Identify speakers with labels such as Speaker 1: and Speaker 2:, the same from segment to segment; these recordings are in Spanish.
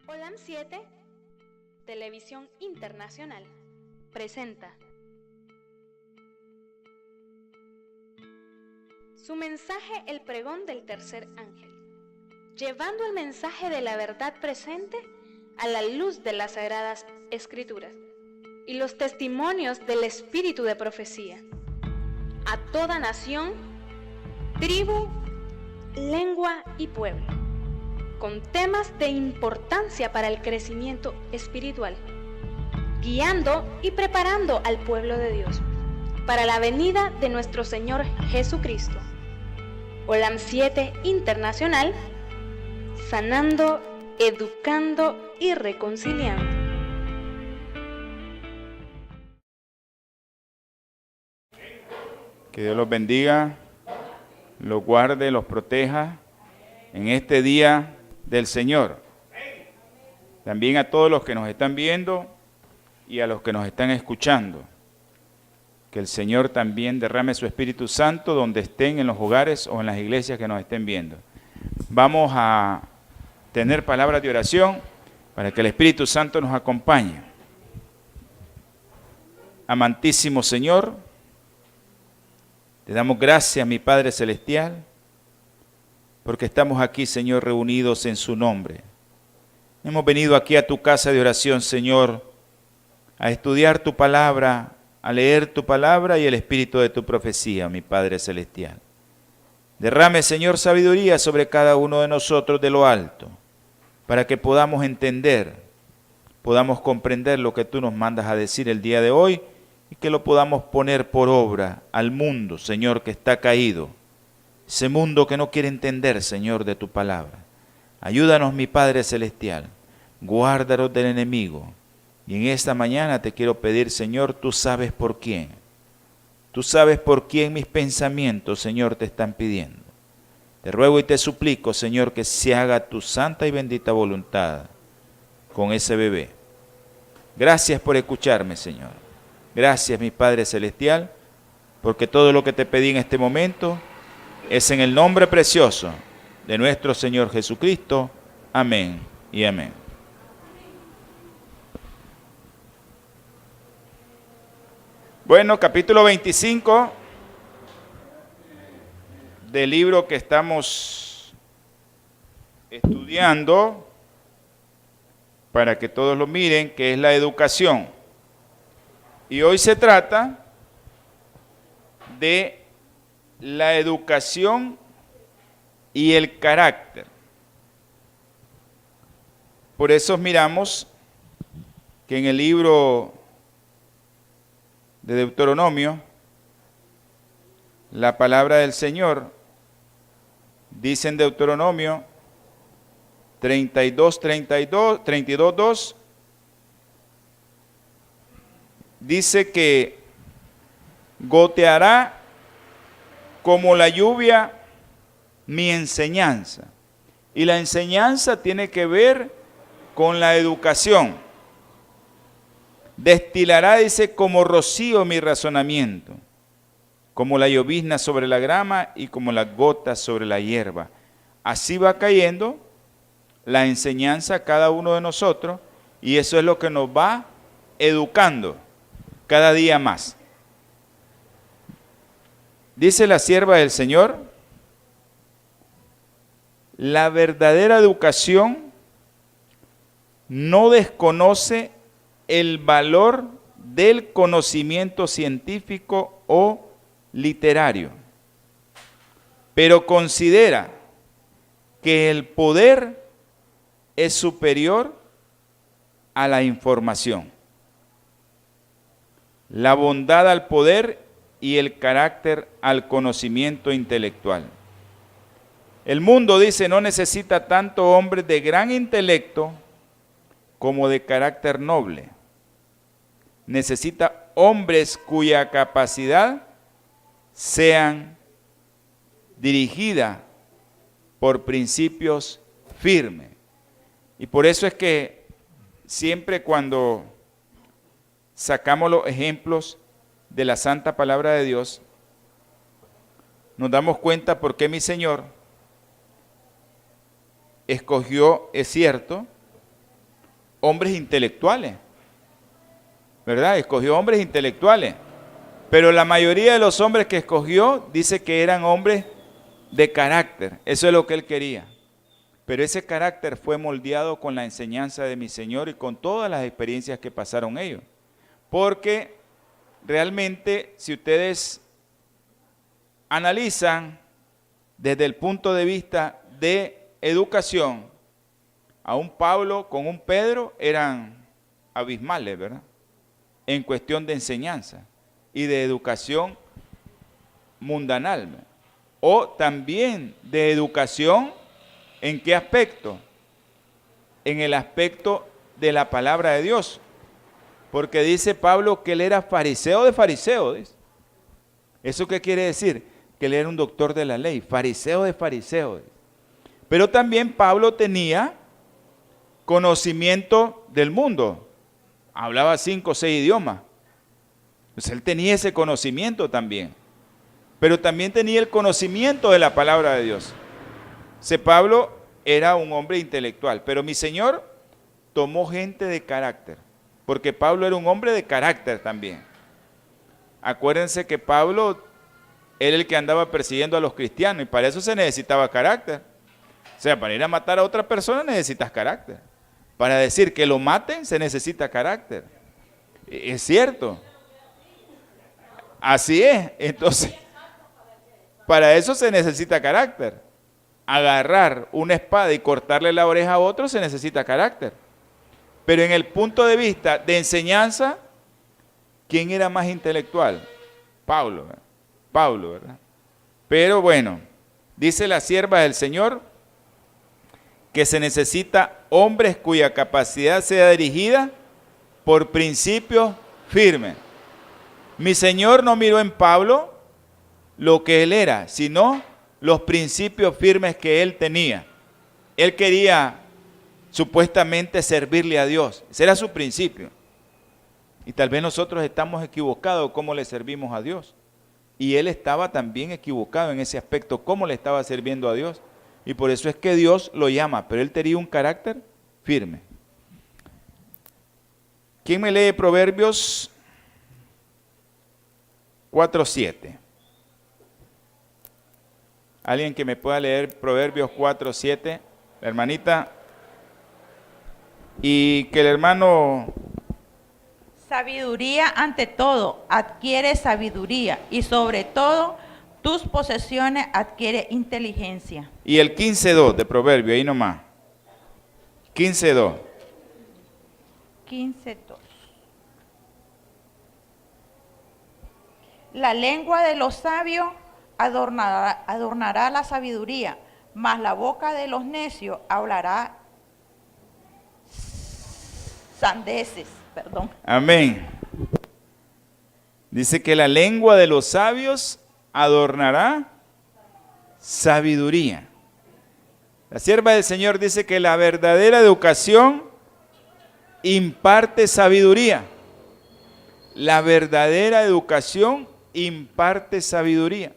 Speaker 1: Olam 7, Televisión Internacional, presenta su mensaje, el pregón del tercer ángel, llevando el mensaje de la verdad presente a la luz de las Sagradas Escrituras y los testimonios del espíritu de profecía, a toda nación, tribu, lengua y pueblo, con temas de importancia para el crecimiento espiritual, guiando y preparando al pueblo de Dios para la venida de nuestro Señor Jesucristo. Olam 7 Internacional, sanando, educando y reconciliando.
Speaker 2: Que Dios los bendiga, los guarde, los proteja en este día del Señor. También a todos los que nos están viendo y a los que nos están escuchando. Que el Señor también derrame su Espíritu Santo donde estén, en los hogares o en las iglesias que nos estén viendo. Vamos a tener palabras de oración para que el Espíritu Santo nos acompañe. Amantísimo Señor, te damos gracias, mi Padre Celestial, porque estamos aquí, Señor, reunidos en su nombre. Hemos venido aquí a tu casa de oración, Señor, a estudiar tu palabra, a leer tu palabra y el espíritu de tu profecía, mi Padre Celestial. Derrame, Señor, sabiduría sobre cada uno de nosotros de lo alto, para que podamos entender, podamos comprender lo que tú nos mandas a decir el día de hoy y que lo podamos poner por obra al mundo, Señor, que está caído. Ese mundo que no quiere entender, Señor, de tu palabra. Ayúdanos, mi Padre Celestial. Guárdanos del enemigo. Y en esta mañana te quiero pedir, Señor, tú sabes por quién. Tú sabes por quién mis pensamientos, Señor, te están pidiendo. Te ruego y te suplico, Señor, que se haga tu santa y bendita voluntad con ese bebé. Gracias por escucharme, Señor. Gracias, mi Padre Celestial, porque todo lo que te pedí en este momento es en el nombre precioso de nuestro Señor Jesucristo. Amén y amén. Bueno, capítulo 25 del libro que estamos estudiando, para que todos lo miren, que es la educación. Y hoy se trata de la educación y el carácter. Por eso miramos que en el libro de Deuteronomio, la palabra del Señor dice en Deuteronomio 32:2, dice que goteará como la lluvia mi enseñanza. Y la enseñanza tiene que ver con la educación. Destilará, dice, como rocío mi razonamiento, como la llovizna sobre la grama y como las gotas sobre la hierba. Así va cayendo la enseñanza a cada uno de nosotros y eso es lo que nos va educando cada día más. Dice la sierva del Señor, la verdadera educación no desconoce el valor del conocimiento científico o literario, pero considera que el poder es superior a la información, la bondad al poder y el carácter al conocimiento intelectual. El mundo, dice, no necesita tanto hombres de gran intelecto como de carácter noble. Necesita hombres cuya capacidad sean dirigida por principios firmes. Y por eso es que siempre cuando sacamos los ejemplos de la santa palabra de Dios, nos damos cuenta por qué mi Señor escogió, es cierto, hombres intelectuales, ¿verdad? Escogió hombres intelectuales. Pero la mayoría de los hombres que escogió dice que eran hombres de carácter. Eso es lo que él quería. Pero ese carácter fue moldeado con la enseñanza de mi Señor y con todas las experiencias que pasaron ellos. Porque realmente, si ustedes analizan desde el punto de vista de educación, a un Pablo con un Pedro eran abismales, ¿verdad? En cuestión de enseñanza y de educación mundanal, ¿verdad? O también de educación, ¿en qué aspecto? En el aspecto de la palabra de Dios. Porque dice Pablo que él era fariseo de fariseos, ¿dice? ¿Eso qué quiere decir? Que él era un doctor de la ley, fariseo de fariseos. Pero también Pablo tenía conocimiento del mundo. Hablaba 5 o 6 idiomas. Entonces él tenía ese conocimiento también. Pero también tenía el conocimiento de la palabra de Dios. Pablo era un hombre intelectual, pero mi Señor tomó gente de carácter, porque Pablo era un hombre de carácter también. Acuérdense que Pablo era el que andaba persiguiendo a los cristianos y para eso se necesitaba carácter. O sea, para ir a matar a otra persona necesitas carácter. Para decir que lo maten se necesita carácter. Es cierto. Así es. Entonces, para eso se necesita carácter. Agarrar una espada y cortarle la oreja a otro se necesita carácter. Pero en el punto de vista de enseñanza, ¿quién era más intelectual? Pablo, ¿verdad? Pablo, ¿verdad? Pero bueno, dice la sierva del Señor que se necesita hombres cuya capacidad sea dirigida por principios firmes. Mi Señor no miró en Pablo lo que él era, sino los principios firmes que él tenía. Él quería supuestamente servirle a Dios. Ese era su principio. Y tal vez nosotros estamos equivocados cómo le servimos a Dios. Y él estaba también equivocado en ese aspecto, cómo le estaba sirviendo a Dios. Y por eso es que Dios lo llama, pero él tenía un carácter firme. ¿Quién me lee Proverbios 4:7? ¿Alguien que me pueda leer Proverbios 4:7? La hermanita. Y que el hermano...
Speaker 3: Sabiduría ante todo, adquiere sabiduría, y sobre todo tus posesiones adquiere inteligencia.
Speaker 2: Y el 15:2 de Proverbio, ahí nomás. 15:2.
Speaker 3: 15:2. La lengua de los sabios adornará la sabiduría, mas la boca de los necios hablará sandeces. Perdón.
Speaker 2: Amén. Dice que la lengua de los sabios adornará sabiduría. La sierva del Señor dice que la verdadera educación imparte sabiduría. La verdadera educación imparte sabiduría.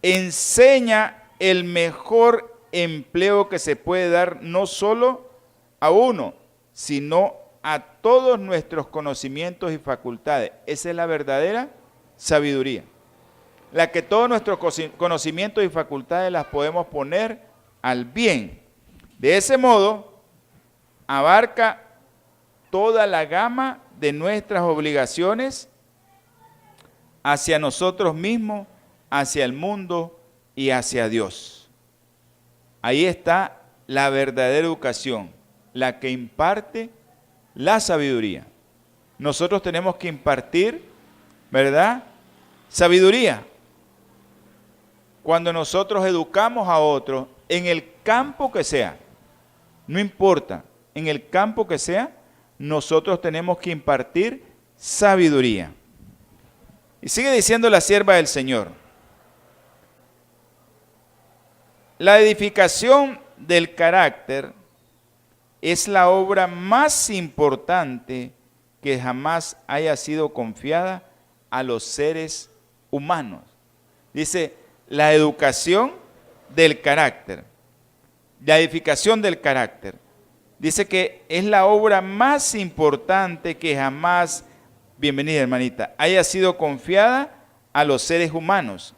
Speaker 2: Enseña el mejor empleo que se puede dar no solo a uno, sino a todos nuestros conocimientos y facultades. Esa es la verdadera sabiduría. La que todos nuestros conocimientos y facultades las podemos poner al bien. De ese modo, abarca toda la gama de nuestras obligaciones hacia nosotros mismos, hacia el mundo y hacia Dios. Ahí está la verdadera educación, la que imparte la sabiduría. Nosotros tenemos que impartir, ¿verdad? Sabiduría. Cuando nosotros educamos a otros, en el campo que sea, no importa, en el campo que sea, nosotros tenemos que impartir sabiduría. Y sigue diciendo la sierva del Señor: la edificación del carácter es la obra más importante que jamás haya sido confiada a los seres humanos. Dice, la educación del carácter, la edificación del carácter. dice que es la obra más importante que jamás, bienvenida hermanita, haya sido confiada a los seres humanos.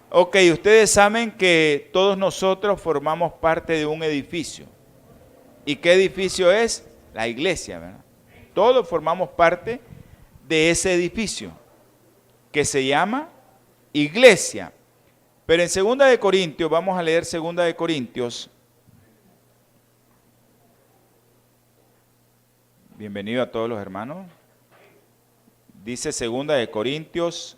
Speaker 2: Ok, ustedes saben que todos nosotros formamos parte de un edificio. ¿Y qué edificio es? La iglesia, ¿verdad? Todos formamos parte de ese edificio que se llama iglesia. Pero en 2 de Corintios, vamos a leer 2 de Corintios. Bienvenido a todos los hermanos. Dice 2 de Corintios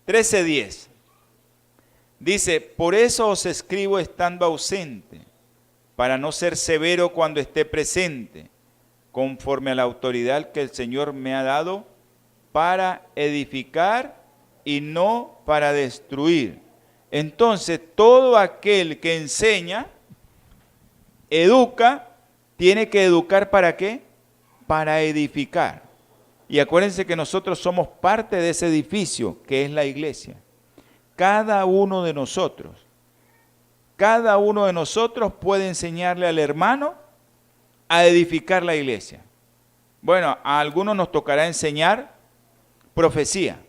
Speaker 2: 13:10. Dice, por eso os escribo estando ausente, para no ser severo cuando esté presente, conforme a la autoridad que el Señor me ha dado para edificar y no para destruir. Entonces, todo aquel que enseña, educa, tiene que educar ¿para qué? Para edificar. Y acuérdense que nosotros somos parte de ese edificio que es la iglesia. Cada uno de nosotros puede enseñarle al hermano a edificar la iglesia. Bueno, a algunos nos tocará enseñar profecía,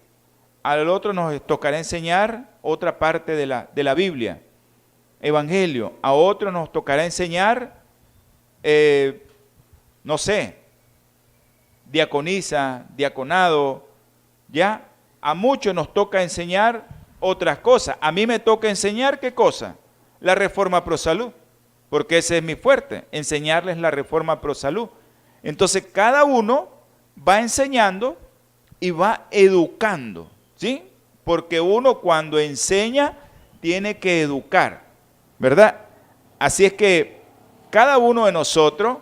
Speaker 2: al otro nos tocará enseñar otra parte de la Biblia, evangelio, a otro nos tocará enseñar, no sé, diaconisa, diaconado, ya, a muchos nos toca enseñar otras cosas. A mí me toca enseñar, ¿qué cosa? La reforma pro salud, porque ese es mi fuerte, enseñarles la reforma pro salud. Entonces cada uno va enseñando y va educando, ¿sí? Porque uno cuando enseña tiene que educar, ¿verdad? Así es que cada uno de nosotros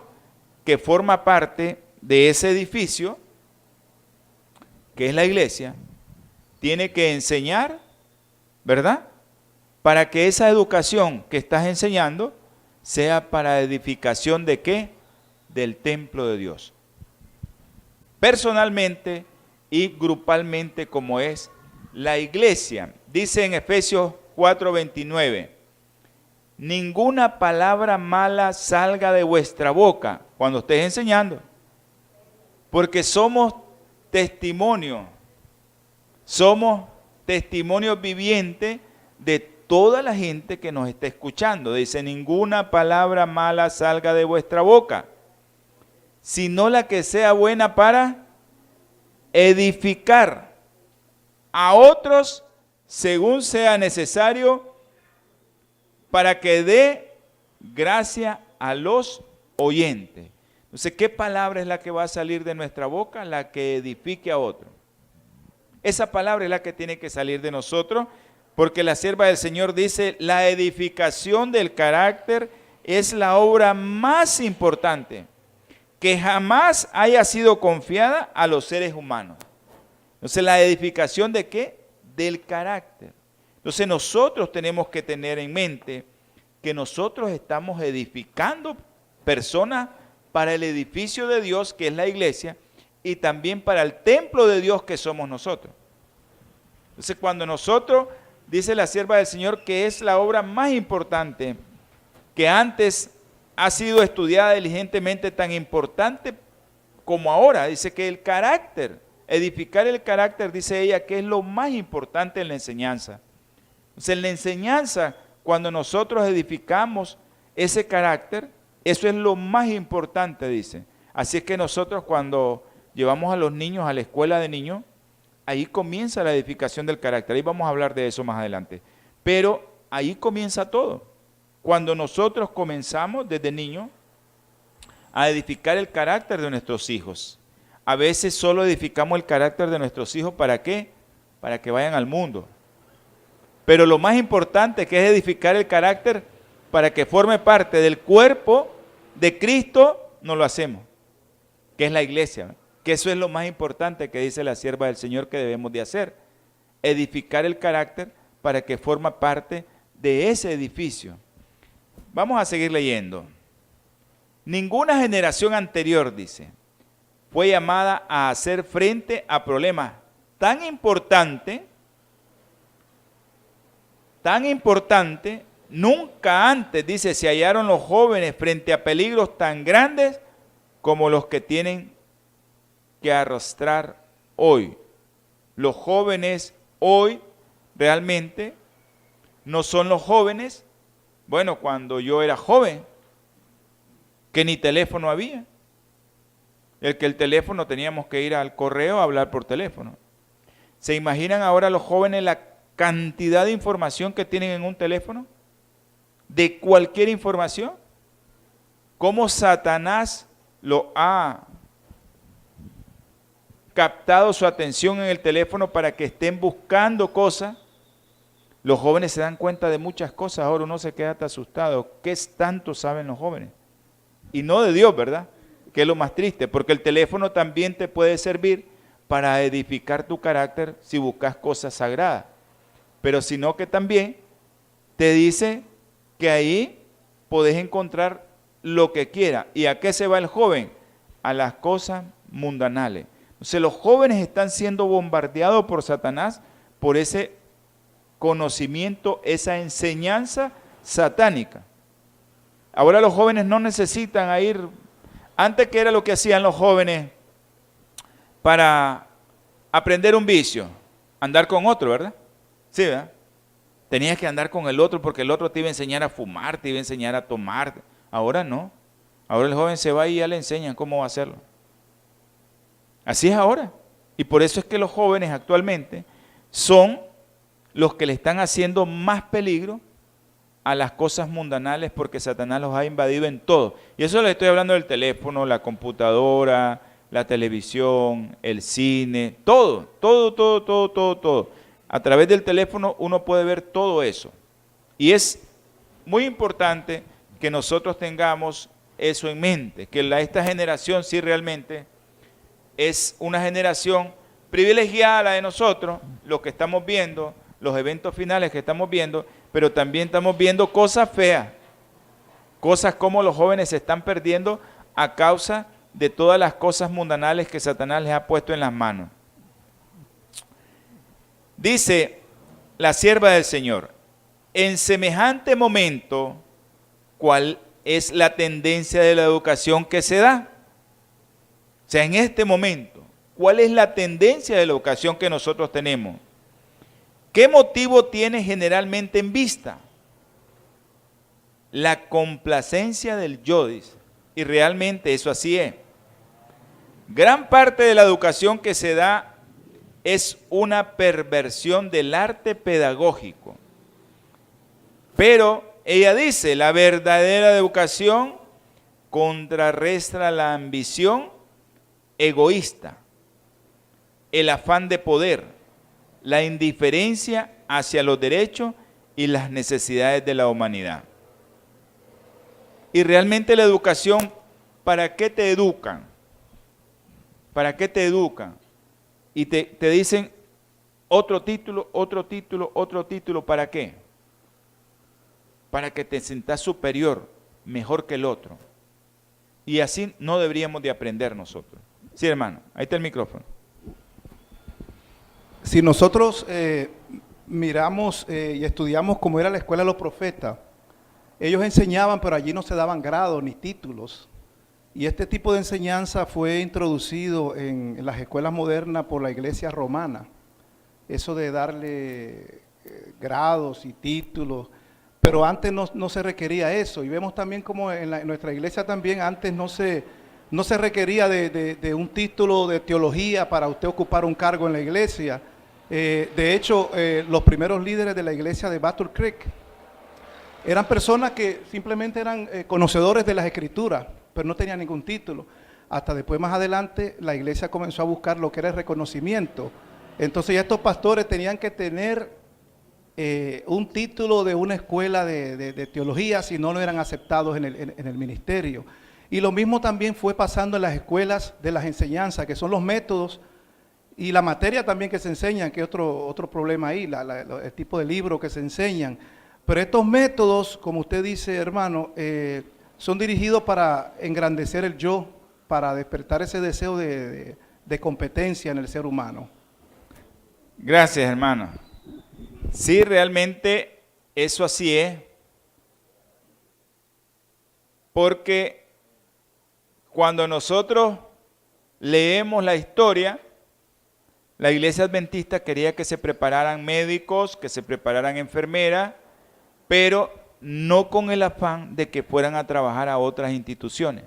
Speaker 2: que forma parte de ese edificio, que es la iglesia, tiene que enseñar, ¿verdad? Para que esa educación que estás enseñando sea para edificación ¿de qué? Del templo de Dios. Personalmente y grupalmente como es la iglesia. Dice en Efesios 4:29, ninguna palabra mala salga de vuestra boca cuando estés enseñando, porque somos testimonio viviente de toda la gente que nos está escuchando. Dice, ninguna palabra mala salga de vuestra boca, sino la que sea buena para edificar a otros según sea necesario, para que dé gracia a los oyentes. Entonces, ¿qué palabra es la que va a salir de nuestra boca? La que edifique a otro. Esa palabra es la que tiene que salir de nosotros, porque la sierva del Señor dice, la edificación del carácter es la obra más importante que jamás haya sido confiada a los seres humanos. Entonces, ¿la edificación de qué? Del carácter. Entonces, nosotros tenemos que tener en mente que nosotros estamos edificando personas para el edificio de Dios, que es la iglesia, y también para el templo de Dios, que somos nosotros. Entonces, cuando nosotros, dice la sierva del Señor, que es la obra más importante, que antes ha sido estudiada diligentemente, tan importante como ahora, dice que el carácter, edificar el carácter, dice ella, que es lo más importante en la enseñanza. Entonces, en la enseñanza, cuando nosotros edificamos ese carácter, eso es lo más importante, dice. Así es que nosotros cuando llevamos a los niños a la escuela de niños, ahí comienza la edificación del carácter. Ahí vamos a hablar de eso más adelante. Pero ahí comienza todo. Cuando nosotros comenzamos desde niños a edificar el carácter de nuestros hijos. A veces solo edificamos el carácter de nuestros hijos, ¿para qué? Para que vayan al mundo. Pero lo más importante, que es edificar el carácter para que forme parte del cuerpo de Cristo, no lo hacemos, que es la iglesia. Que eso es lo más importante que dice la sierva del Señor que debemos de hacer. Edificar el carácter para que forma parte de ese edificio. Vamos a seguir leyendo. Ninguna generación anterior, dice, fue llamada a hacer frente a problemas tan importantes tan importante, nunca antes, dice, se hallaron los jóvenes frente a peligros tan grandes como los que tienen que arrastrar hoy. Los jóvenes hoy realmente no son los jóvenes, bueno, cuando yo era joven, que ni teléfono había. El teléfono teníamos que ir al correo a hablar por teléfono. ¿Se imaginan ahora los jóvenes la cantidad de información que tienen en un teléfono? De cualquier información. ¿Cómo Satanás lo ha captado su atención en el teléfono para que estén buscando cosas? Los jóvenes se dan cuenta de muchas cosas, ahora uno se queda hasta asustado. ¿Qué tanto saben los jóvenes? Y no de Dios, ¿verdad? Que es lo más triste, porque el teléfono también te puede servir para edificar tu carácter si buscas cosas sagradas. Pero sino que también te dice que ahí podés encontrar lo que quiera. ¿Y a qué se va el joven? A las cosas mundanales. Entonces los jóvenes están siendo bombardeados por Satanás por ese conocimiento, esa enseñanza satánica. Ahora los jóvenes no necesitan ir, antes que era lo que hacían los jóvenes para aprender un vicio, andar con otro, ¿verdad? Sí, ¿verdad? Tenías que andar con el otro porque el otro te iba a enseñar a fumar, te iba a enseñar a tomar. Ahora no. Ahora el joven se va y ya le enseñan cómo va a hacerlo. Así es ahora. Y por eso es que los jóvenes actualmente son los que le están haciendo más peligro a las cosas mundanales porque Satanás los ha invadido en todo. Y eso les estoy hablando del teléfono, la computadora, la televisión, el cine, todo. A través del teléfono uno puede ver todo eso. Y es muy importante que nosotros tengamos eso en mente, que esta generación sí realmente es una generación privilegiada la de nosotros, lo que estamos viendo, los eventos finales que estamos viendo, pero también estamos viendo cosas feas, cosas como los jóvenes se están perdiendo a causa de todas las cosas mundanales que Satanás les ha puesto en las manos. Dice la sierva del Señor, en semejante momento, ¿cuál es la tendencia de la educación que se da? O sea, en este momento, ¿cuál es la tendencia de la educación que nosotros tenemos? ¿Qué motivo tiene generalmente en vista? La complacencia del yo, dice. Y realmente eso así es. Gran parte de la educación que se da es una perversión del arte pedagógico. Pero ella dice, la verdadera educación contrarresta la ambición egoísta, el afán de poder, la indiferencia hacia los derechos y las necesidades de la humanidad. Y realmente la educación, ¿para qué te educan? ¿Para qué te educan? Y te dicen otro título, ¿para qué? Para que te sientas superior, mejor que el otro. Y así no deberíamos de aprender nosotros. Sí, hermano, ahí está el micrófono.
Speaker 4: Si nosotros miramos y estudiamos cómo era la escuela de los profetas, ellos enseñaban, pero allí no se daban grados ni títulos. Y este tipo de enseñanza fue introducido en las escuelas modernas por la iglesia romana. Eso de darle grados y títulos, pero antes no se requería eso. Y vemos también como en nuestra iglesia también antes no se requería de un título de teología para usted ocupar un cargo en la iglesia. De hecho, los primeros líderes de la iglesia de Battle Creek eran personas que simplemente eran conocedores de las escrituras, pero no tenían ningún título. Hasta después, más adelante, la iglesia comenzó a buscar lo que era el reconocimiento. Entonces ya estos pastores tenían que tener un título de una escuela de teología, si no eran aceptados en el ministerio. Y lo mismo también fue pasando en las escuelas de las enseñanzas, que son los métodos y la materia también que se enseñan, que es otro problema ahí, el tipo de libros que se enseñan. Pero estos métodos, como usted dice, hermano, son dirigidos para engrandecer el yo, para despertar ese deseo de competencia en el ser humano.
Speaker 2: Gracias, hermano. Sí, realmente Eso así es, porque cuando nosotros leemos la historia, la iglesia adventista quería que se prepararan médicos, que se prepararan enfermeras, pero no con el afán de que fueran a trabajar a otras instituciones.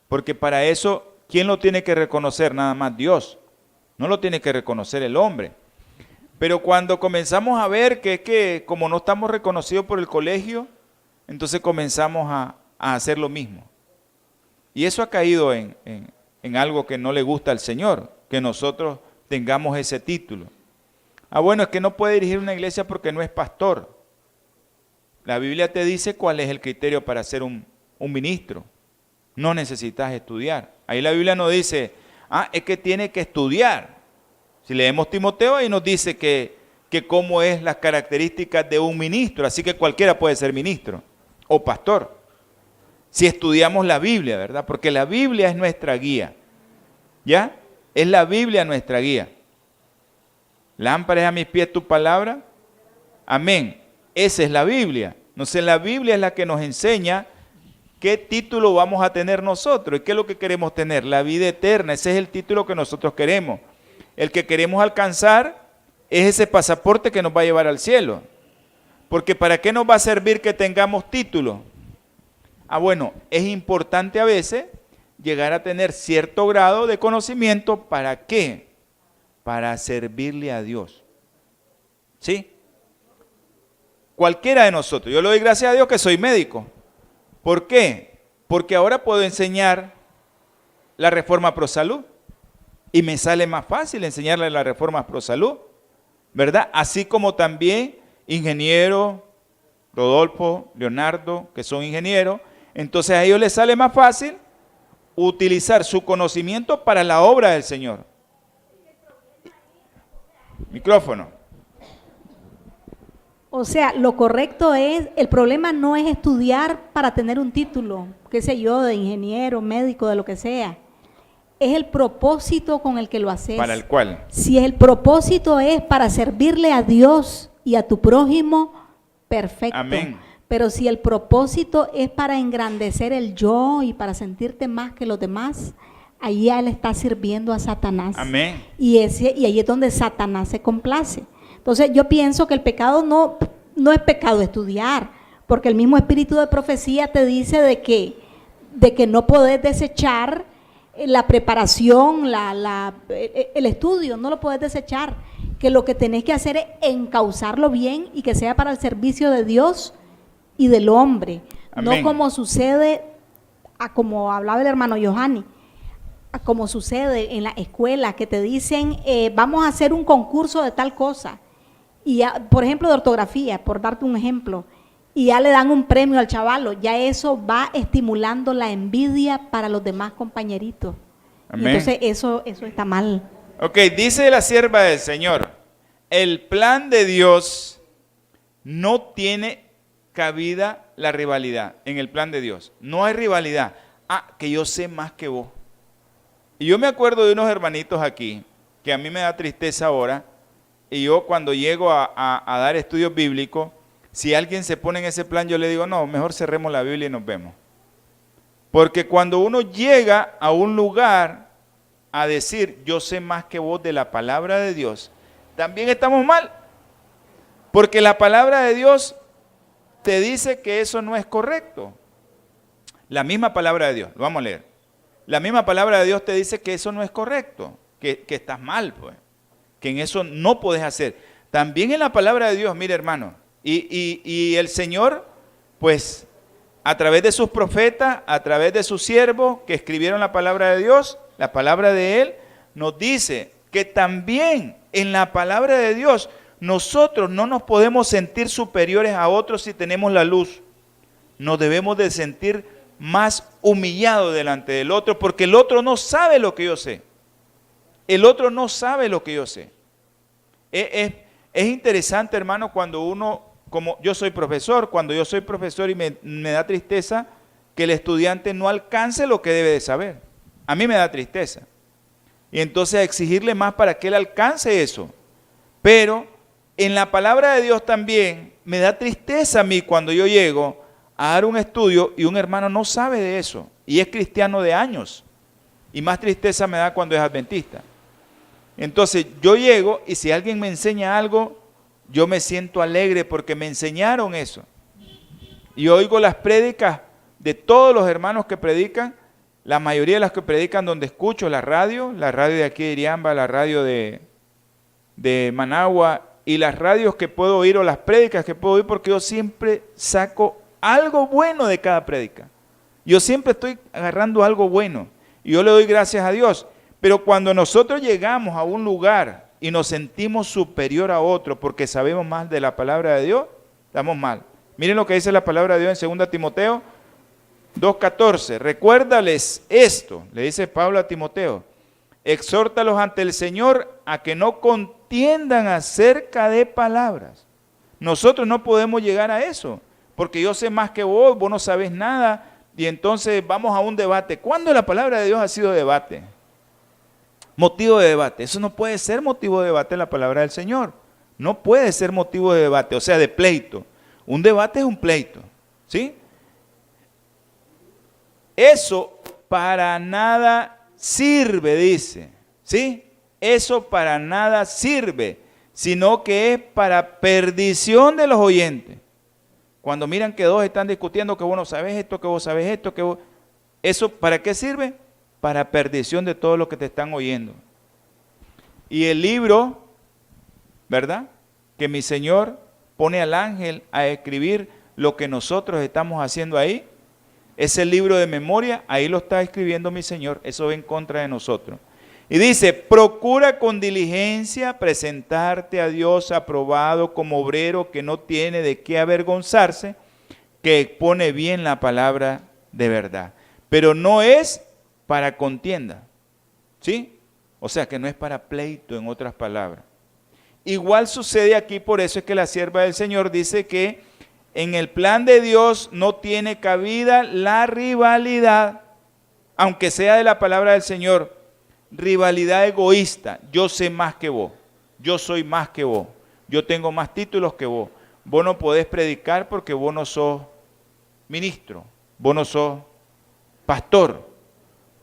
Speaker 2: Porque para eso, ¿quién lo tiene que reconocer? Nada más Dios. No lo tiene que reconocer el hombre. Pero cuando comenzamos a ver que como no estamos reconocidos por el colegio, entonces comenzamos a hacer lo mismo. Y eso ha caído en algo que no le gusta al Señor, que nosotros tengamos ese título. Bueno, es que no puede dirigir una iglesia porque no es pastor. La Biblia te dice cuál es el criterio para ser un ministro. No necesitas estudiar. Ahí la Biblia nos dice, es que tiene que estudiar. Si leemos Timoteo, ahí nos dice que cómo es las características de un ministro. Así que cualquiera puede ser ministro o pastor. Si estudiamos la Biblia, ¿verdad? Porque la Biblia es nuestra guía. ¿Ya? Es la Biblia nuestra guía. Lámpara es a mis pies tu palabra. Amén. Esa es la Biblia. Entonces la Biblia es la que nos enseña qué título vamos a tener nosotros. ¿Y qué es lo que queremos tener? La vida eterna. Ese es el título que nosotros queremos. El que queremos alcanzar es ese pasaporte que nos va a llevar al cielo. Porque ¿para qué nos va a servir que tengamos título? Bueno, es importante a veces llegar a tener cierto grado de conocimiento. ¿Para qué? Para servirle a Dios. ¿Sí? Cualquiera de nosotros. Yo le doy gracias a Dios que soy médico. ¿Por qué? Porque ahora puedo enseñar la Reforma Pro Salud. Y me sale más fácil enseñarle la Reforma Pro Salud, ¿verdad? Así como también ingenieros, Rodolfo, Leonardo, que son ingenieros. Entonces a ellos les sale más fácil utilizar su conocimiento para la obra del Señor. Micrófono.
Speaker 5: O sea, lo correcto es, el problema no es estudiar para tener un título, qué sé yo, de ingeniero, médico, de lo que sea. Es el propósito con el que lo haces.
Speaker 2: Para el cual.
Speaker 5: Si el propósito es para servirle a Dios y a tu prójimo, perfecto.
Speaker 2: Amén.
Speaker 5: Pero si el propósito es para engrandecer el yo y para sentirte más que los demás, ahí él está sirviendo a Satanás.
Speaker 2: Amén.
Speaker 5: Y ahí es donde Satanás se complace. Entonces yo pienso que el pecado no es pecado estudiar, porque el mismo espíritu de profecía te dice de que no podés desechar la preparación, el estudio, no lo podés desechar, que lo que tenés que hacer es encauzarlo bien y que sea para el servicio de Dios y del hombre.
Speaker 2: Amén.
Speaker 5: No como sucede, como hablaba el hermano Johanny, como sucede en la escuela, que te dicen, vamos a hacer un concurso de tal cosa, y ya, por ejemplo de ortografía, por darte un ejemplo, y ya le dan un premio al chavalo, ya eso va estimulando la envidia para los demás compañeritos.
Speaker 2: Amén.
Speaker 5: Entonces eso está mal.
Speaker 2: Ok, dice la sierva del Señor, el plan de Dios no tiene cabida la rivalidad. En el plan de Dios no hay rivalidad. Que yo sé más que vos. Y yo me acuerdo de unos hermanitos aquí, que a mí me da tristeza ahora, y yo cuando llego a dar estudios bíblicos, si alguien se pone en ese plan, yo le digo, no, mejor cerremos la Biblia y nos vemos. Porque cuando uno llega a un lugar a decir, yo sé más que vos de la palabra de Dios, también estamos mal. Porque la palabra de Dios te dice que eso no es correcto. La misma palabra de Dios, lo vamos a leer. La misma palabra de Dios te dice que eso no es correcto, que estás mal, pues, que en eso no podés hacer. También en la palabra de Dios, mire hermano, y el Señor, pues, a través de sus profetas, a través de sus siervos que escribieron la palabra de Dios, la palabra de Él, nos dice que también en la palabra de Dios nosotros no nos podemos sentir superiores a otros si tenemos la luz. Nos debemos de sentir más humillados delante del otro, porque el otro no sabe lo que yo sé. El otro no sabe lo que yo sé. Es interesante, hermano, cuando uno, como yo soy profesor, cuando yo soy profesor y me da tristeza que el estudiante no alcance lo que debe de saber. A mí me da tristeza. Y entonces exigirle más para que él alcance eso. Pero en la palabra de Dios también me da tristeza a mí cuando yo llego a dar un estudio y un hermano no sabe de eso y es cristiano de años. Y más tristeza me da cuando es adventista. Entonces yo llego y si alguien me enseña algo, yo me siento alegre porque me enseñaron eso. Y oigo las prédicas de todos los hermanos que predican, la mayoría de las que predican donde escucho la radio de aquí de Iriamba, la radio de Managua y las radios que puedo oír o las prédicas que puedo oír, porque yo siempre saco algo bueno de cada prédica. Yo siempre estoy agarrando algo bueno y yo le doy gracias a Dios. Pero cuando nosotros llegamos a un lugar y nos sentimos superior a otro porque sabemos más de la palabra de Dios, estamos mal. Miren lo que dice la palabra de Dios en 2 Timoteo 2:14. Recuérdales esto, le dice Pablo a Timoteo. Exhórtalos ante el Señor a que no contiendan acerca de palabras. Nosotros no podemos llegar a eso, porque yo sé más que vos no sabés nada, y entonces vamos a un debate. ¿Cuándo la palabra de Dios ha sido debate? Motivo de debate. Eso no puede ser motivo de debate en la palabra del Señor. No puede ser motivo de debate, o sea, de pleito. Un debate es un pleito, ¿sí? Eso para nada sirve, dice, ¿sí? Eso para nada sirve, sino que es para perdición de los oyentes. Cuando miran que dos están discutiendo que vos no sabes esto, que vos sabes esto, que vos... ¿Eso para qué sirve? Para perdición de todo lo que te están oyendo. Y el libro, ¿verdad?, que mi Señor pone al ángel a escribir lo que nosotros estamos haciendo ahí, ese libro de memoria, ahí lo está escribiendo mi Señor, eso va en contra de nosotros. Y dice, procura con diligencia presentarte a Dios aprobado como obrero que no tiene de qué avergonzarse, que expone bien la palabra de verdad. Pero no es para contienda, ¿sí? O sea que no es para pleito, en otras palabras. Igual sucede aquí, por eso es que la sierva del Señor dice que en el plan de Dios no tiene cabida la rivalidad, aunque sea de la palabra del Señor, rivalidad egoísta. Yo sé más que vos, yo soy más que vos, yo tengo más títulos que vos. Vos no podés predicar porque vos no sos ministro, vos no sos pastor,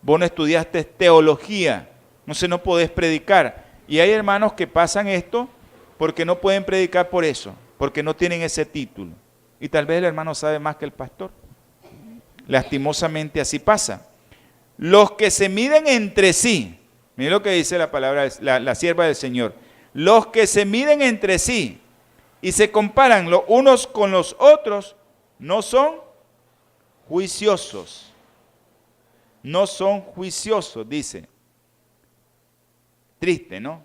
Speaker 2: vos no estudiaste teología, no podés predicar. Y hay hermanos que pasan esto porque no pueden predicar por eso, porque no tienen ese título. Y tal vez el hermano sabe más que el pastor. Lastimosamente así pasa. Los que se miden entre sí, miren lo que dice la palabra, la sierva del Señor. Los que se miden entre sí y se comparan los unos con los otros, no son juiciosos. No son juiciosos, dice. Triste, ¿no?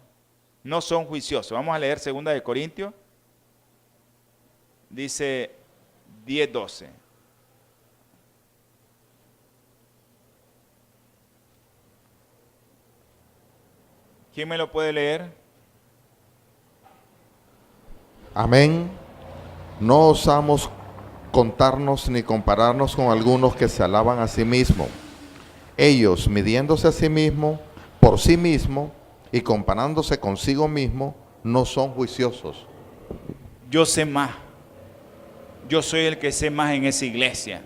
Speaker 2: No son juiciosos. Vamos a leer 2 Corintios. Dice 10:12. ¿Quién me lo puede leer?
Speaker 6: Amén. No osamos contarnos ni compararnos con algunos que se alaban a sí mismos. Ellos, midiéndose a sí mismos, por sí mismos y comparándose consigo mismo, no son juiciosos.
Speaker 2: Yo sé más. Yo soy el que sé más en esa iglesia.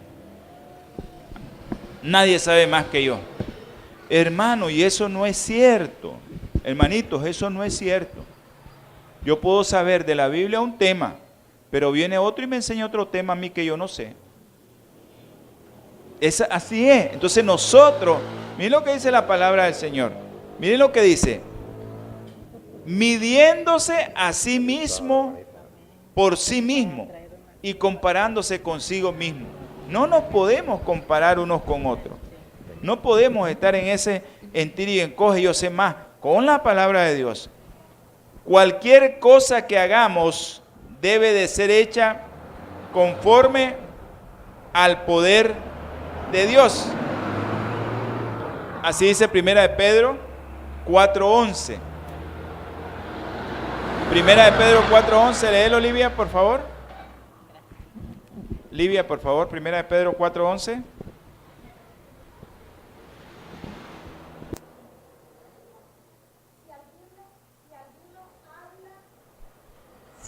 Speaker 2: Nadie sabe más que yo. Hermano, y eso no es cierto. Hermanitos, eso no es cierto. Yo puedo saber de la Biblia un tema, pero viene otro y me enseña otro tema a mí que yo no sé. Así es. Entonces nosotros, miren lo que dice la palabra del Señor. Miren lo que dice. Midiéndose a sí mismo por sí mismo y comparándose consigo mismo. No nos podemos comparar unos con otros. No podemos estar en ese en tira y encoge, yo sé más, con la palabra de Dios. Cualquier cosa que hagamos debe de ser hecha conforme al poder de Dios. Así dice 1 de Pedro 4:11. 1 de Pedro 4:11, léelo, Livia, por favor. Livia, por favor, 1 de Pedro 4:11.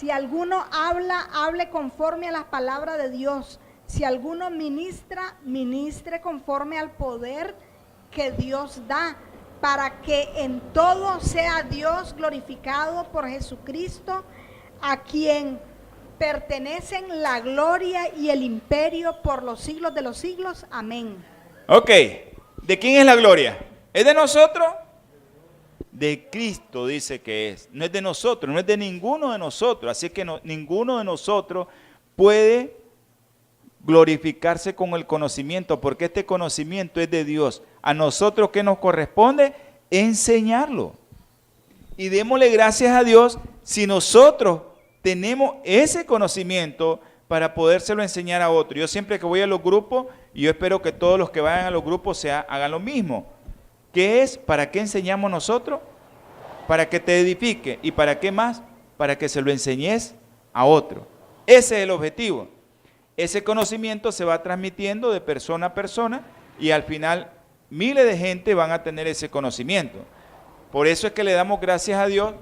Speaker 5: Si alguno habla, hable conforme a las palabras de Dios. Si alguno ministra, ministre conforme al poder que Dios da, para que en todo sea Dios glorificado por Jesucristo, a quien pertenecen la gloria y el imperio por los siglos de los siglos. Amén.
Speaker 2: Ok, ¿de quién es la gloria? ¿Es de nosotros? De Cristo dice que es. No es de nosotros, no es de ninguno de nosotros. Así que ninguno de nosotros puede glorificarse con el conocimiento, porque este conocimiento es de Dios. A nosotros, ¿qué nos corresponde? Enseñarlo. Y démosle gracias a Dios si nosotros tenemos ese conocimiento para podérselo enseñar a otro. Yo siempre que voy a los grupos, y yo espero que todos los que vayan a los grupos hagan lo mismo. ¿Qué es? ¿Para qué enseñamos nosotros? Para que te edifique. ¿Y para qué más? Para que se lo enseñes a otro. Ese es el objetivo. Ese conocimiento se va transmitiendo de persona a persona y al final miles de gente van a tener ese conocimiento. Por eso es que le damos gracias a Dios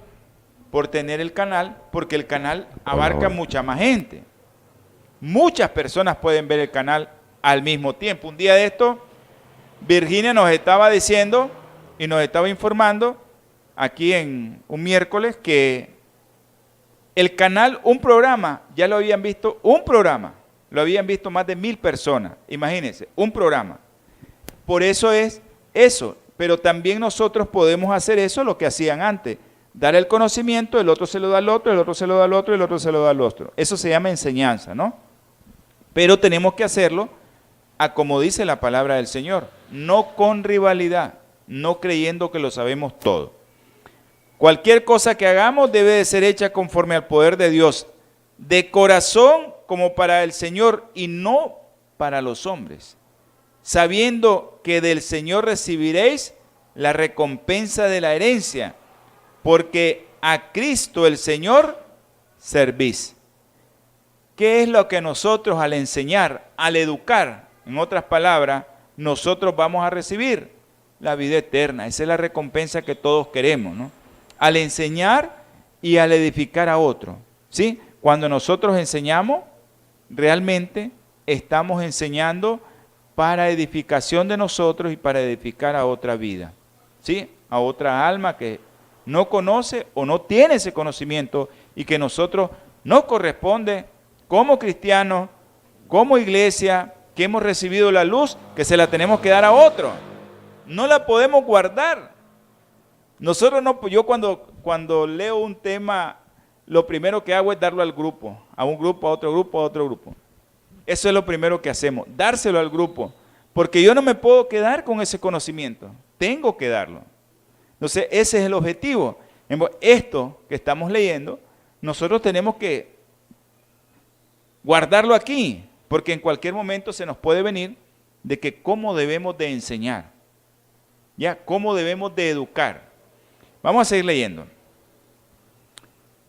Speaker 2: por tener el canal, porque el canal abarca mucha más gente. Muchas personas pueden ver el canal al mismo tiempo. Un día de esto, Virginia nos estaba diciendo y nos estaba informando aquí en un miércoles que el canal, un programa, ya lo habían visto, un programa, lo habían visto más de 1000 personas. Imagínense, un programa. Por eso es eso, pero también nosotros podemos hacer eso, lo que hacían antes, dar el conocimiento, el otro se lo da al otro, el otro se lo da al otro, el otro se lo da al otro. Eso se llama enseñanza, ¿no? Pero tenemos que hacerlo a como dice la palabra del Señor, no con rivalidad, no creyendo que lo sabemos todo. Cualquier cosa que hagamos debe de ser hecha conforme al poder de Dios, de corazón como para el Señor y no para los hombres, sabiendo que del Señor recibiréis la recompensa de la herencia, porque a Cristo el Señor servís. ¿Qué es lo que nosotros al enseñar, al educar, en otras palabras, nosotros vamos a recibir? La vida eterna. Esa es la recompensa que todos queremos, ¿no? Al enseñar y al edificar a otro, ¿sí? Cuando nosotros enseñamos, realmente estamos enseñando para edificación de nosotros y para edificar a otra vida, ¿sí? A otra alma que no conoce o no tiene ese conocimiento y que nosotros nos corresponde como cristianos, como iglesia, que hemos recibido la luz, que se la tenemos que dar a otro. No la podemos guardar. Nosotros no, yo cuando leo un tema, lo primero que hago es darlo al grupo, a un grupo, a otro grupo, a otro grupo. Eso es lo primero que hacemos, dárselo al grupo, porque yo no me puedo quedar con ese conocimiento, tengo que darlo. Entonces, ese es el objetivo. Esto que estamos leyendo, nosotros tenemos que guardarlo aquí, porque en cualquier momento se nos puede venir de que cómo debemos de enseñar, ya, cómo debemos de educar. Vamos a seguir leyendo.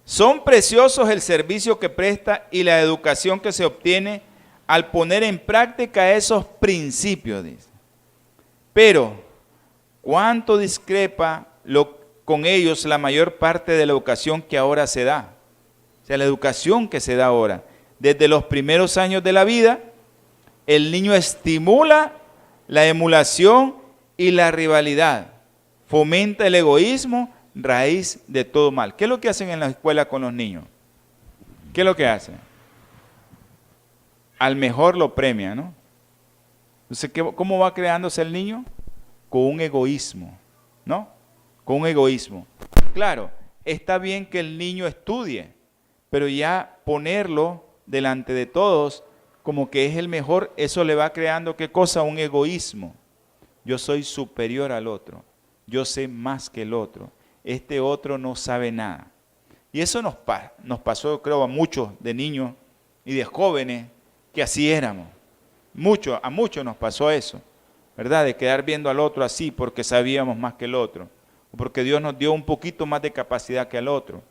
Speaker 2: Son preciosos el servicio que presta y la educación que se obtiene al poner en práctica esos principios, dice. Pero, ¿cuánto discrepa con ellos la mayor parte de la educación que ahora se da? O sea, la educación que se da ahora. Desde los primeros años de la vida, el niño estimula la emulación y la rivalidad. Fomenta el egoísmo, raíz de todo mal. ¿Qué es lo que hacen en la escuela con los niños? ¿Qué es lo que hacen? Al mejor lo premian, ¿no? Entonces, ¿cómo va creándose el niño? Con un egoísmo, ¿no? Con un egoísmo. Claro, está bien que el niño estudie, pero ya ponerlo delante de todos como que es el mejor, eso le va creando, ¿qué cosa? Un egoísmo. Yo soy superior al otro. Yo sé más que el otro. Este otro no sabe nada. Y eso nos pasó, creo, a muchos de niños y de jóvenes que así éramos. A muchos nos pasó eso, ¿verdad? De quedar viendo al otro así porque sabíamos más que el otro. O porque Dios nos dio un poquito más de capacidad que al otro.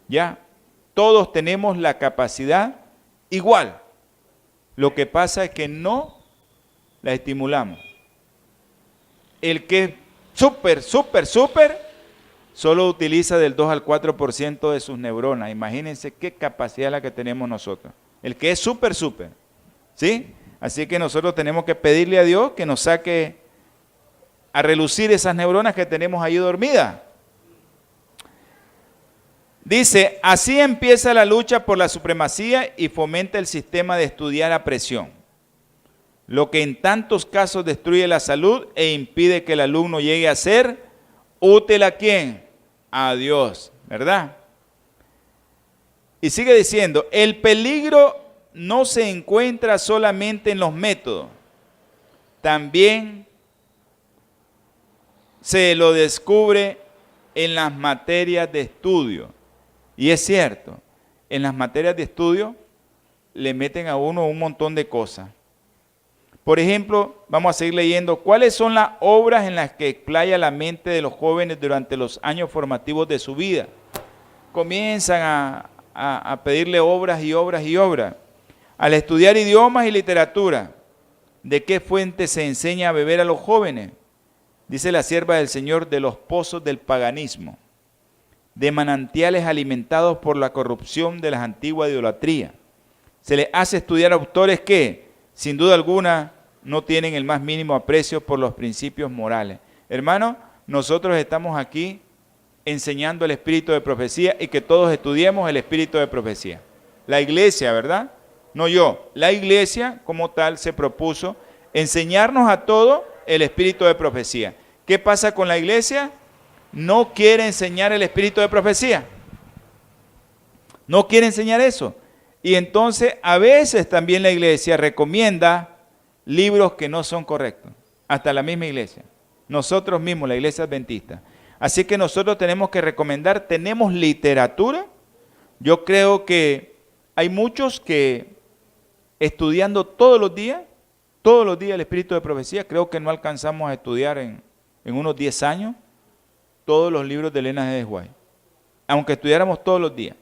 Speaker 2: ¿Ya? Todos tenemos la capacidad igual. Lo que pasa es que no la estimulamos. El que es súper, solo utiliza del 2 al 4% de sus neuronas. Imagínense qué capacidad la que tenemos nosotros. El que es súper, ¿sí? Así que nosotros tenemos que pedirle a Dios que nos saque a relucir esas neuronas que tenemos ahí dormidas. Dice, así empieza la lucha por la supremacía y fomenta el sistema de estudiar a presión, lo que en tantos casos destruye la salud e impide que el alumno llegue a ser útil ¿a quién? A Dios, ¿verdad? Y sigue diciendo, el peligro no se encuentra solamente en los métodos, también se lo descubre en las materias de estudio. Y es cierto, en las materias de estudio le meten a uno un montón de cosas. Por ejemplo, vamos a seguir leyendo, ¿cuáles son las obras en las que explaya la mente de los jóvenes durante los años formativos de su vida? Comienzan a pedirle obras y obras y obras. Al estudiar idiomas y literatura, ¿de qué fuente se enseña a beber a los jóvenes? Dice la sierva del Señor, de los pozos del paganismo, de manantiales alimentados por la corrupción de las antiguas idolatrías. Se les hace estudiar autores que, sin duda alguna, no tienen el más mínimo aprecio por los principios morales. Hermano, nosotros estamos aquí enseñando el espíritu de profecía y que todos estudiemos el espíritu de profecía. La iglesia, ¿verdad? No yo. La iglesia como tal se propuso enseñarnos a todos el espíritu de profecía. ¿Qué pasa con la iglesia? No quiere enseñar el espíritu de profecía. No quiere enseñar eso. Y entonces a veces también la iglesia recomienda libros que no son correctos. Hasta la misma iglesia. Nosotros mismos, la iglesia adventista. Así que nosotros tenemos que recomendar, tenemos literatura. Yo creo que hay muchos que estudiando todos los días el espíritu de profecía, creo que no alcanzamos a estudiar en unos 10 años todos los libros de Elena G. White. Aunque estudiáramos todos los días.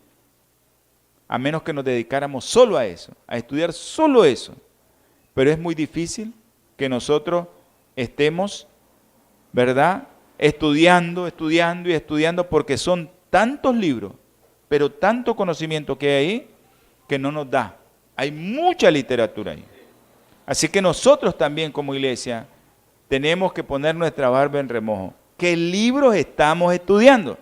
Speaker 2: A menos que nos dedicáramos solo a eso, a estudiar solo eso. Pero es muy difícil que nosotros estemos, ¿verdad?, estudiando porque son tantos libros, pero tanto conocimiento que hay ahí, que no nos da. Hay mucha literatura ahí. Así que nosotros también como iglesia tenemos que poner nuestra barba en remojo. ¿Qué libros estamos estudiando?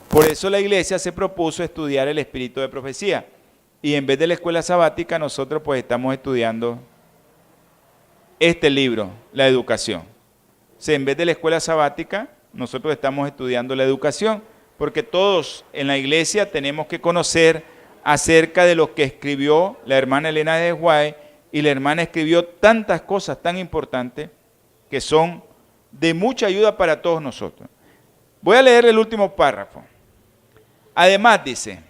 Speaker 2: Por eso la iglesia se propuso estudiar el espíritu de profecía. Y en vez de la escuela sabática, nosotros pues estamos estudiando este libro, la educación. O sea, en vez de la escuela sabática, nosotros estamos estudiando la educación, porque todos en la iglesia tenemos que conocer acerca de lo que escribió la hermana Elena G. White, y la hermana escribió tantas cosas tan importantes que son de mucha ayuda para todos nosotros. Voy a leer el último párrafo. Además dice,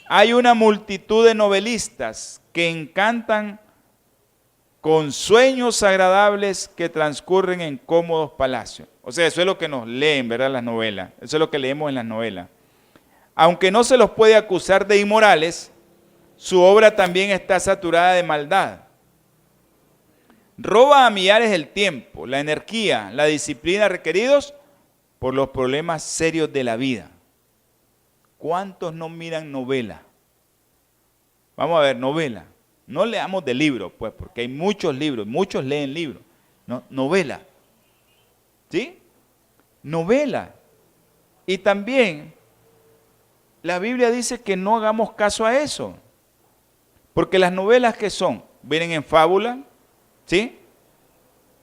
Speaker 2: hay una multitud de novelistas que encantan con sueños agradables que transcurren en cómodos palacios. O sea, eso es lo que nos leen, ¿verdad?, las novelas. Eso es lo que leemos en las novelas. Aunque no se los puede acusar de inmorales, su obra también está saturada de maldad. Roba a millares el tiempo, la energía, la disciplina requeridos por los problemas serios de la vida. ¿Cuántos no miran novela? Vamos a ver, novela. No leamos de libros, pues, porque hay muchos libros, muchos leen libros. ¿No? Novela. ¿Sí? Novela. Y también la Biblia dice que no hagamos caso a eso. Porque las novelas que son, vienen en fábula, ¿sí?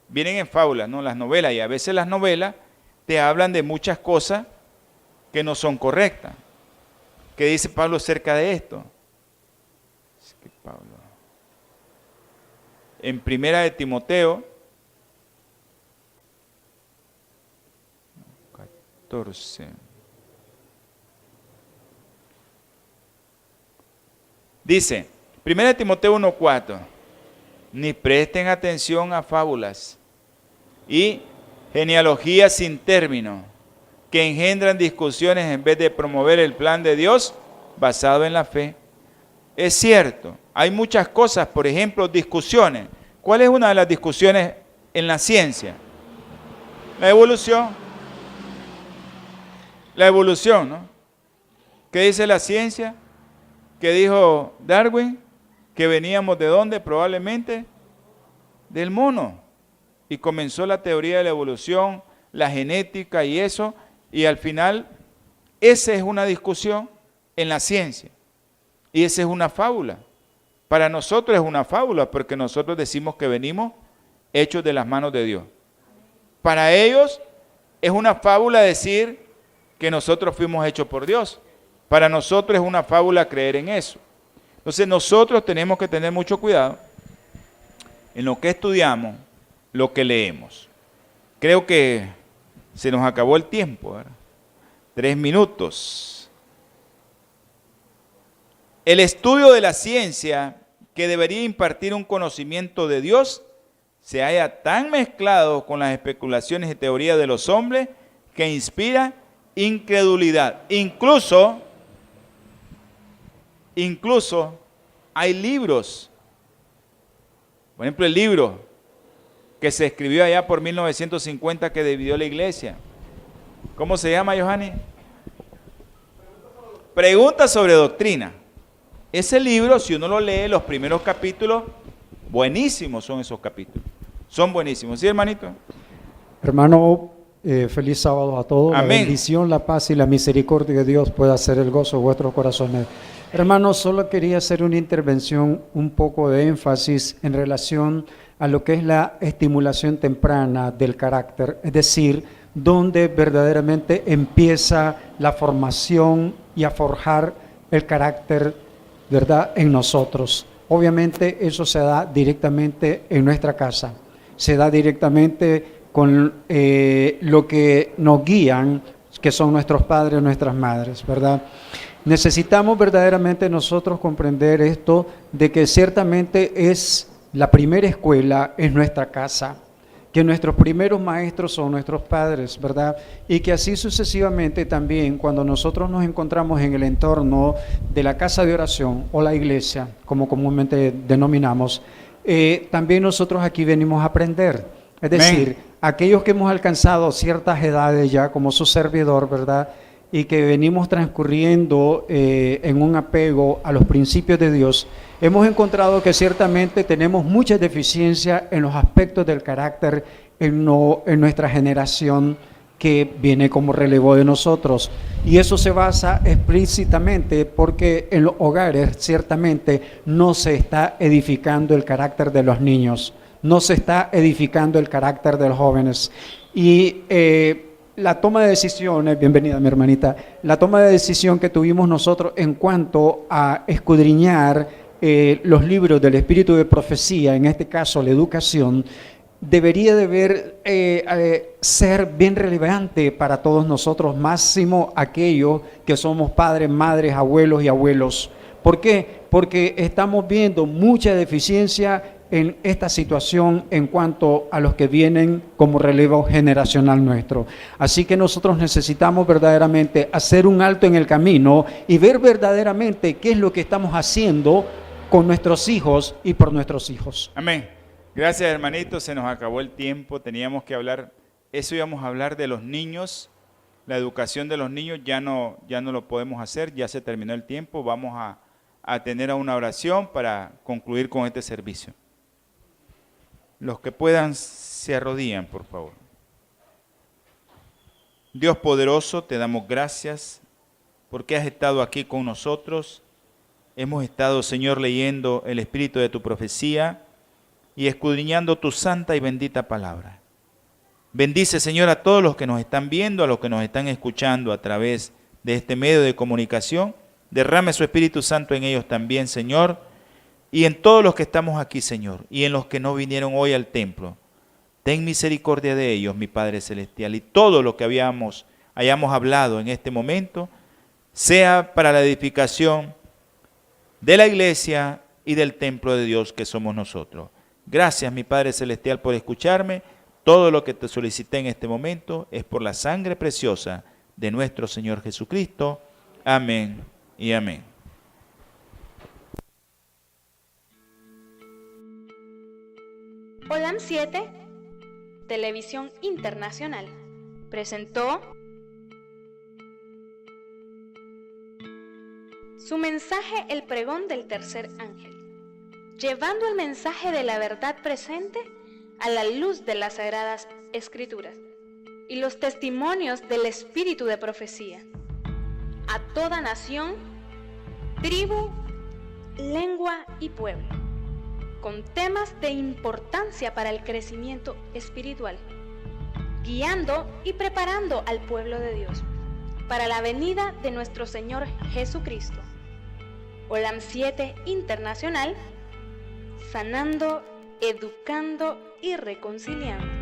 Speaker 2: Vienen en fábula, ¿no? Las novelas, y a veces las novelas te hablan de muchas cosas que no son correctas. ¿Qué dice Pablo acerca de esto? Es que Pablo, en Primera de Timoteo 14. Dice, 1 Timoteo 1:4, ni presten atención a fábulas y genealogías sin término, que engendran discusiones en vez de promover el plan de Dios basado en la fe. Es cierto, hay muchas cosas, por ejemplo, discusiones. ¿Cuál es una de las discusiones en la ciencia? La evolución. La evolución, ¿no? ¿Qué dice la ciencia? ¿Qué dijo Darwin? Que veníamos ¿de dónde? Probablemente del mono. Y comenzó la teoría de la evolución, la genética y eso, y al final esa es una discusión en la ciencia. Y esa es una fábula. Para nosotros es una fábula porque nosotros decimos que venimos hechos de las manos de Dios. Para ellos es una fábula decir que nosotros fuimos hechos por Dios. Para nosotros es una fábula creer en eso. Entonces nosotros tenemos que tener mucho cuidado en lo que estudiamos, lo que leemos. Creo que se nos acabó el tiempo, ¿verdad? 3 minutos. El estudio de la ciencia, que debería impartir un conocimiento de Dios, se halla tan mezclado con las especulaciones y teorías de los hombres que inspira incredulidad. Incluso hay libros, por ejemplo el libro que se escribió allá por 1950 que dividió la iglesia. ¿Cómo se llama, Johanny? Preguntas sobre doctrina. Ese libro, si uno lo lee, los primeros capítulos, buenísimos son esos capítulos. Son buenísimos. ¿Sí, hermanito?
Speaker 7: Hermano, feliz sábado a todos.
Speaker 2: Amén.
Speaker 7: La bendición, la paz y la misericordia de Dios pueda ser el gozo de vuestros corazones. Hermano, solo quería hacer una intervención, un poco de énfasis en relación a lo que es la estimulación temprana del carácter, es decir, donde verdaderamente empieza la formación y a forjar el carácter, ¿verdad?, en nosotros. Obviamente eso se da directamente en nuestra casa, se da directamente con lo que nos guían, que son nuestros padres, nuestras madres, ¿verdad? Necesitamos verdaderamente nosotros comprender esto, de que ciertamente es la primera escuela, es nuestra casa, que nuestros primeros maestros son nuestros padres, ¿verdad? Y que así sucesivamente también cuando nosotros nos encontramos en el entorno de la casa de oración o la iglesia, como comúnmente denominamos, también nosotros aquí venimos a aprender. Es decir, aquellos que hemos alcanzado ciertas edades ya, como su servidor, ¿verdad?, y que venimos transcurriendo en un apego a los principios de Dios, hemos encontrado que ciertamente tenemos muchas deficiencias en los aspectos del carácter en nuestra generación que viene como relevo de nosotros. Y eso se basa explícitamente porque en los hogares ciertamente no se está edificando el carácter de los niños, no se está edificando el carácter de los jóvenes. Y la toma de decisiones, bienvenida mi hermanita, la toma de decisión que tuvimos nosotros en cuanto a escudriñar los libros del espíritu de profecía, en este caso la educación, debería ser bien relevante para todos nosotros, máximo aquellos que somos padres, madres, abuelos y abuelos. ¿Por qué? Porque estamos viendo mucha deficiencia en esta situación en cuanto a los que vienen como relevo generacional nuestro. Así que nosotros necesitamos verdaderamente hacer un alto en el camino y ver verdaderamente qué es lo que estamos haciendo con nuestros hijos y por nuestros hijos.
Speaker 2: Amén. Gracias, hermanito. Se nos acabó el tiempo. Teníamos que hablar, eso íbamos a hablar de los niños, la educación de los niños. Ya no lo podemos hacer, ya se terminó el tiempo. Vamos a tener una oración para concluir con este servicio. Los que puedan se arrodillan, por favor. Dios poderoso, te damos gracias porque has estado aquí con nosotros. Hemos estado, Señor, leyendo el espíritu de tu profecía y escudriñando tu santa y bendita palabra. Bendice, Señor, a todos los que nos están viendo, a los que nos están escuchando a través de este medio de comunicación. Derrame su Espíritu Santo en ellos también, Señor, y en todos los que estamos aquí, Señor, y en los que no vinieron hoy al templo. Ten misericordia de ellos, mi Padre Celestial, y todo lo que hayamos hablado en este momento sea para la edificación de la iglesia y del templo de Dios que somos nosotros. Gracias, mi Padre Celestial, por escucharme. Todo lo que te solicité en este momento es por la sangre preciosa de nuestro Señor Jesucristo. Amén y amén.
Speaker 1: Holam 7, Televisión Internacional, presentó Su mensaje, el pregón del tercer ángel, llevando el mensaje de la verdad presente a la luz de las sagradas escrituras y los testimonios del espíritu de profecía, a toda nación, tribu, lengua y pueblo, con temas de importancia para el crecimiento espiritual, guiando y preparando al pueblo de Dios para la venida de nuestro Señor Jesucristo. Olam 7 Internacional, sanando, educando y reconciliando.